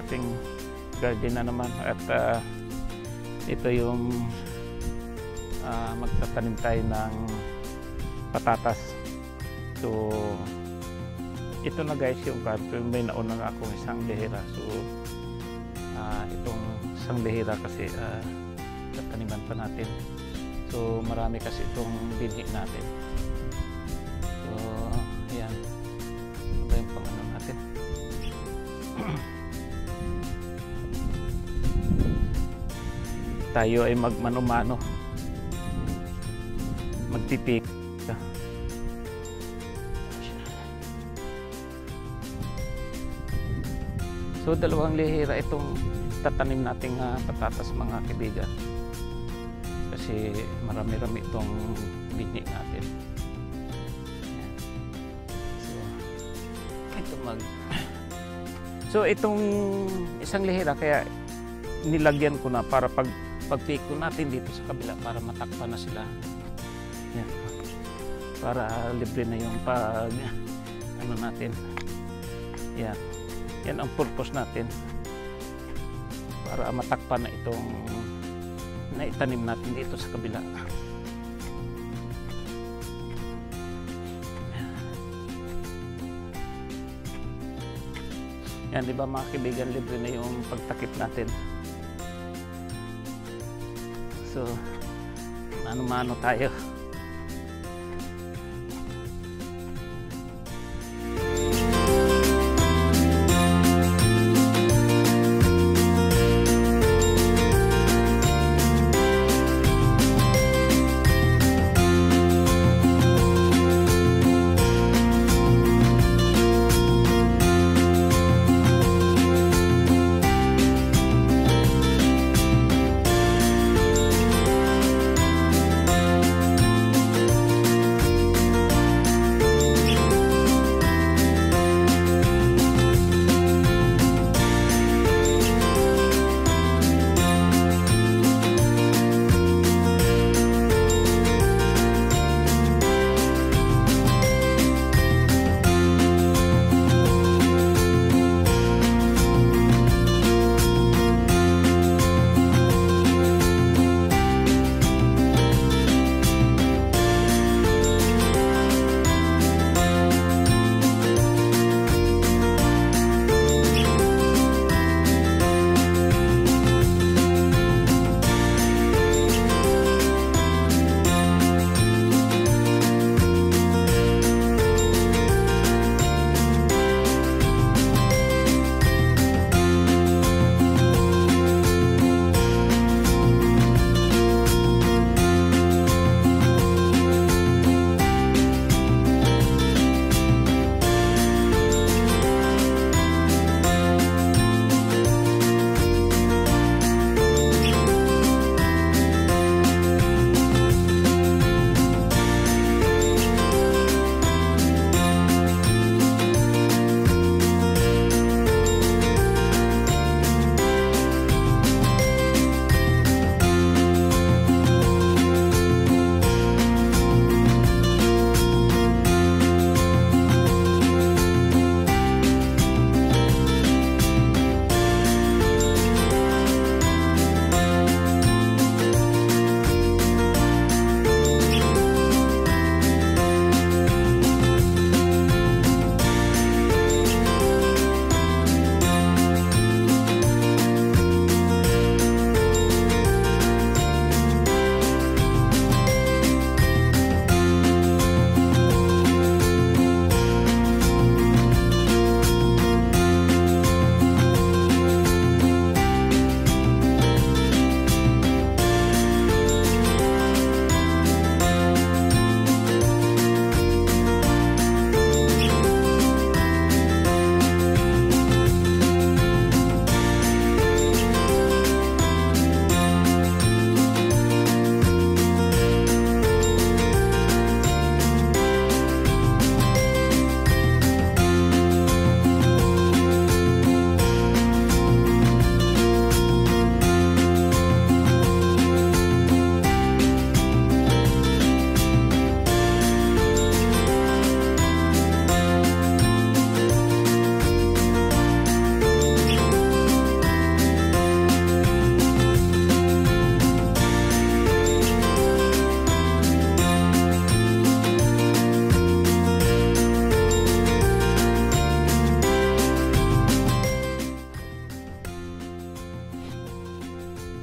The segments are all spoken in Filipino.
ating garden na naman at ito yung magtatanim tayo ng patatas. So ito na guys yung kanto, may nauna na akong isang lihira. So itong isang lihira kasi tataniman pa natin. So marami kasi itong binhi natin. So ayan, ito yung pangano natin. Tayo ay magmano-mano, magpipik. So dalawang lihira itong tatanim nating patatas mga kaibigan, kasi marami-rami itong binhi natin. So itong isang lihira kaya nilagyan ko na para pag-pick ko natin dito sa kabila para matakpan na sila. Yan. Para libre na yung ano natin. Yan. Yan ang purpose natin. Para matakpan na itong naitanim natin dito sa kabila. Yan, di ba mga kaibigan, libre na yung pagtakip natin. So, mano-mano tayo.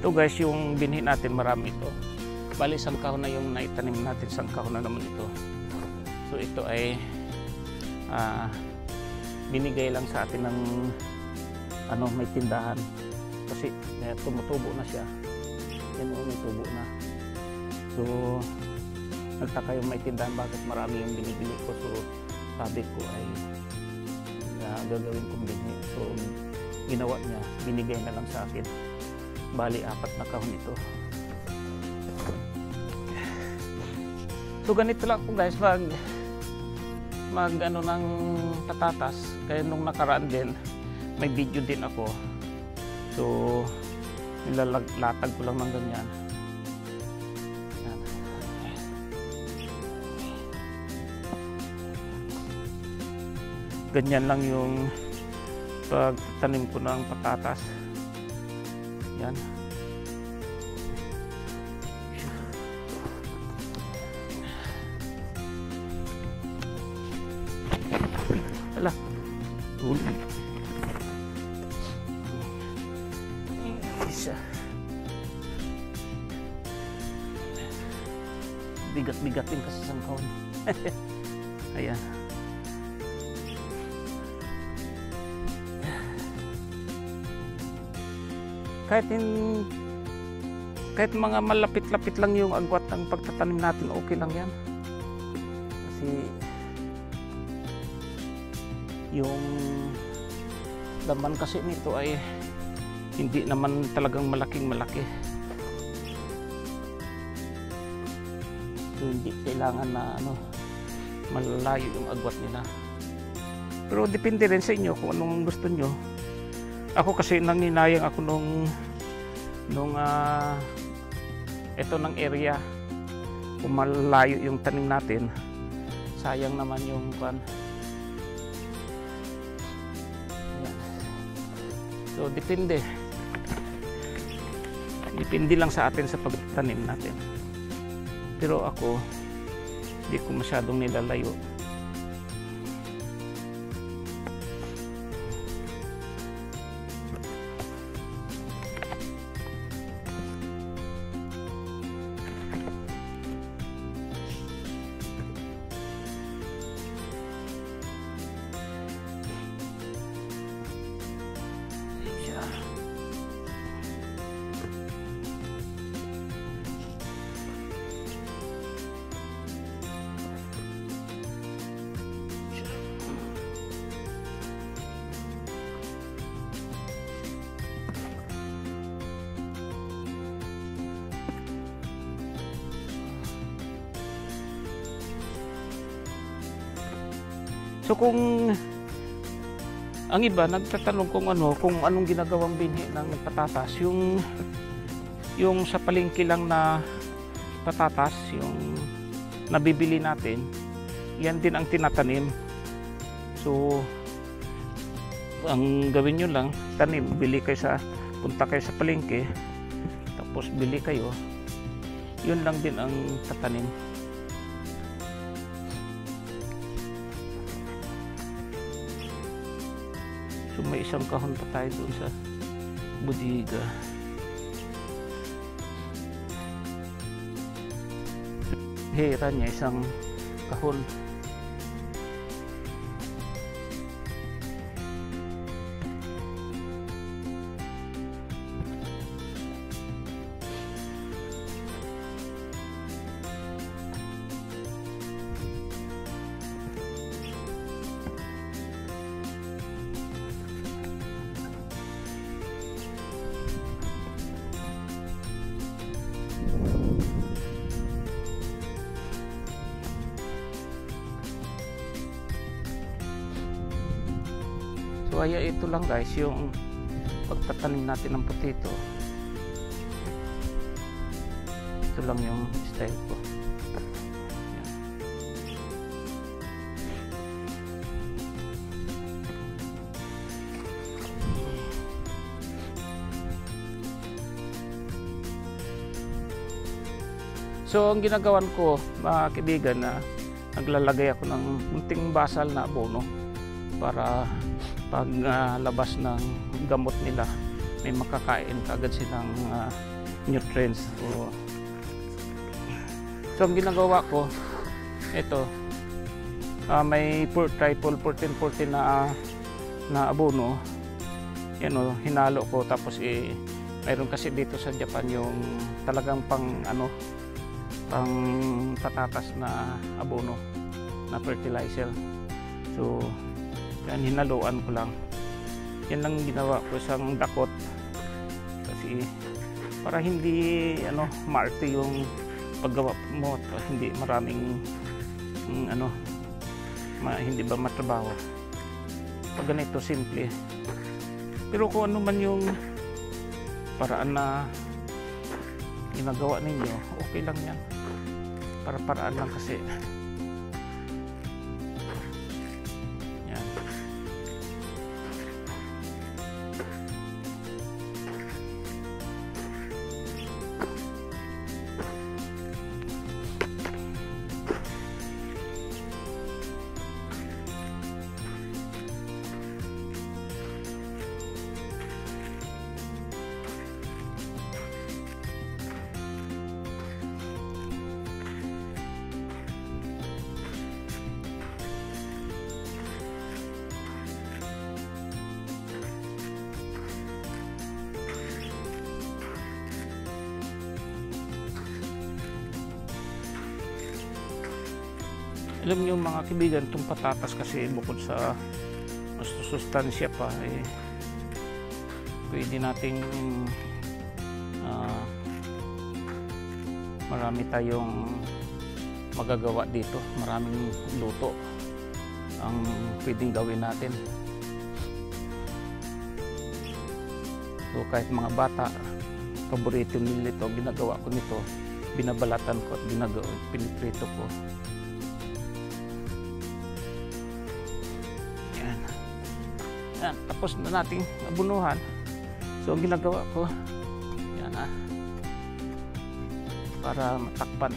Ito guys, yung binhi natin, marami ito. Bali, isang kahon na yung naitanim natin, isang kahon na naman ito. So ito ay binigay lang sa atin ng may tindahan. Kasi tumutubo na siya. Yan o, may tubo na. So nagtaka yung may tindahan bakit marami yung binibili ko. So sabi ko ay gagawin kong binhi. So ginawa niya, binigay na lang sa akin. Bali, 4 na kahon ito. So ganito lang po guys, mag ng patatas. Kaya nung nakaraan din, may video din ako. So nilalatag ko lang ng ganyan. Yan. Ganyan lang yung pagtanim ko ng patatas. Yan. Ala. Uli. Isa. Bigat-bigat din kasi sa kahon. Ayan. Kahit mga malapit-lapit lang yung agwat ng pagtatanim natin, okay lang yan. Kasi yung laman kasi nito ay hindi naman talagang malaking-malaki. So hindi kailangan na malalayo yung agwat nila. Pero depende rin sa inyo kung anong gusto nyo. Ako kasi nanginayang ako nung ito ng area, kung malayo yung tanim natin, sayang naman yung so depende lang sa atin sa pagtanim natin. Pero ako hindi ko masyadong nilalayo. So kung ang iba nagtatanong kung anong ginagawang binhi ng patatas, yung sa palengke lang na patatas, yung nabibili natin, yan din ang tinatanim. So ang gawin nyo lang, tanim, punta kayo sa palengke, tapos bili kayo, yun lang din ang tatanim. So may isang kahon pa tayo doon sa bodega. Hira niya isang kahon. So kaya ito lang guys yung pagtatanim natin ng potato. Ito lang yung style ko. Yan. So ang ginagawan ko mga kaibigan, na naglalagay ako ng munting basal na abono para pag labas ng gamot nila, may makakain kagad silang nutrients. So ang ginagawa ko, ito, may triple 14-14 na abono. Yan o, hinalo ko, tapos mayroon kasi dito sa Japan yung talagang pang patatas na abono na fertilizer. So yan, hinaluan ko lang. Yan lang ginawa ko, isang dakot, kasi para hindi maarte yung paggawa mo, hindi maraming hindi ba matrabaho pag ganito simple. Pero kung ano man yung paraan na ginagawa ninyo, okay lang yan, para paraan lang kasi. Yan. Alam niyo mga kaibigan, itong patatas kasi bukod sa sustansya pa, pwede nating marami tayong magagawa dito. Maraming luto ang pwedeng gawin natin. So kahit mga bata, paborito nila ito, ginagawa ko nito, binabalatan ko at piniprito ko. Yan, tapos na nating abunuhan. So ang ginagawa ko, yan para matakpan.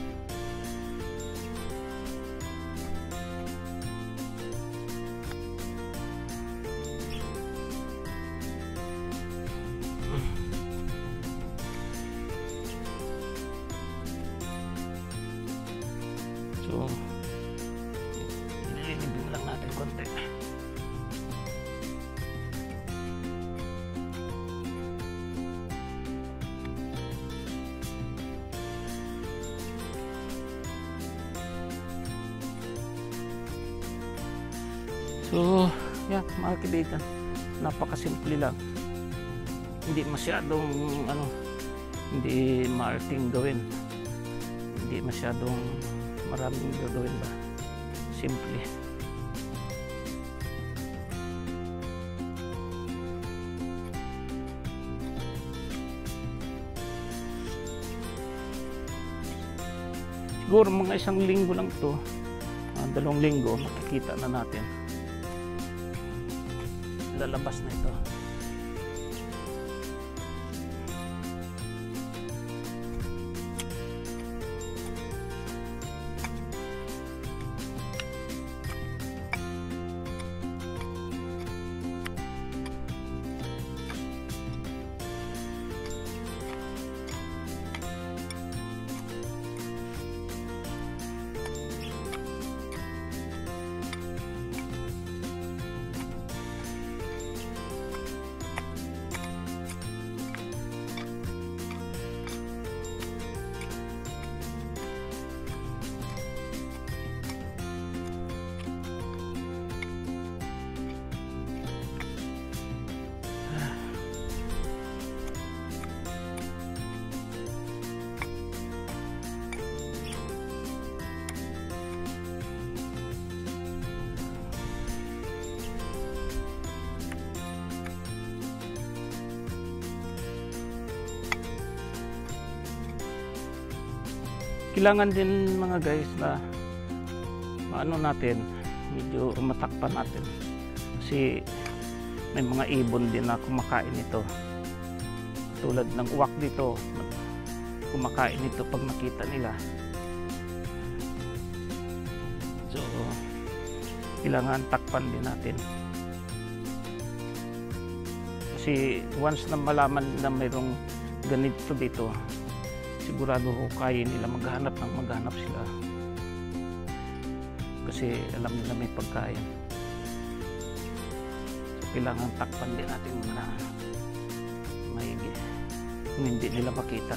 So nililibing lang natin konti. So, yan mga kaibigan, napakasimple lang. Hindi masyadong hindi maarting gawin. Hindi masyadong maraming gagawin ba. Simple. Siguro mga 1 linggo lang to, 2 linggo, makikita na natin. Lalabas na ito. Kailangan din mga guys na natin, medyo matakpan natin, kasi may mga ibon din na kumakain ito. Tulad ng uwak dito, kumakain ito pag nakita nila. So kailangan takpan din natin, kasi once na malaman na mayroong ganito dito, sigurado ko kaya nila maghanap sila kasi alam nila may pagkain. So kailangan takpan din natin muna maigi kung hindi nila makita.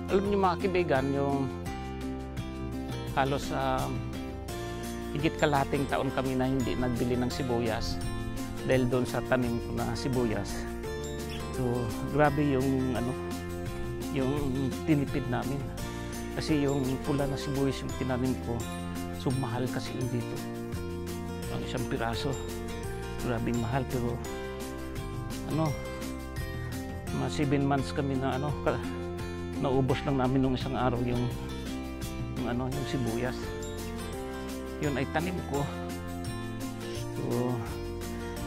Alam niyo mga kaibigan, yung halos higit kalahating taon kami na hindi nagbili ng sibuyas dahil doon sa tanim ko na sibuyas. So grabe yung yung tinipid namin kasi yung pula na sibuyas yung tinanim ko, so mahal kasi yun dito ang isang piraso, grabing mahal. Pero mga 7 months kami na naubos lang namin nung isang araw yung sibuyas. Yun ay tanim ko. So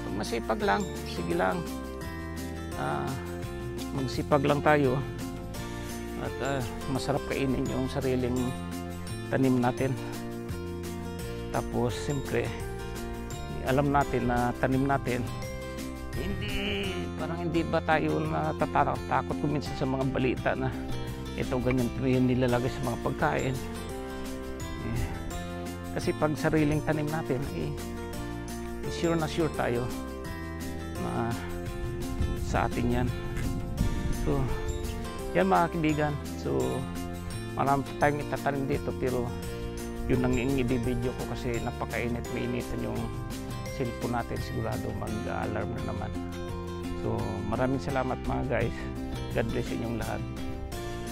pag masipag lang, sige lang, magsipag lang tayo at masarap kainin yung sariling tanim natin. Tapos siyempre alam natin na tanim natin, hindi ba tayo natatakot kung minsan sa mga balita na ito ganyan yung nilalagay sa mga pagkain. Kasi pag sariling tanim natin, sure na sure tayo na sa atin yan. So yan mga kaibigan, so marami tayong itatanim dito, pero yun ang i-video ko kasi napakainit, mainitan yung cellphone natin, sigurado mag-alarm na naman. So maraming salamat mga guys, God bless inyong lahat,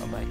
bye bye.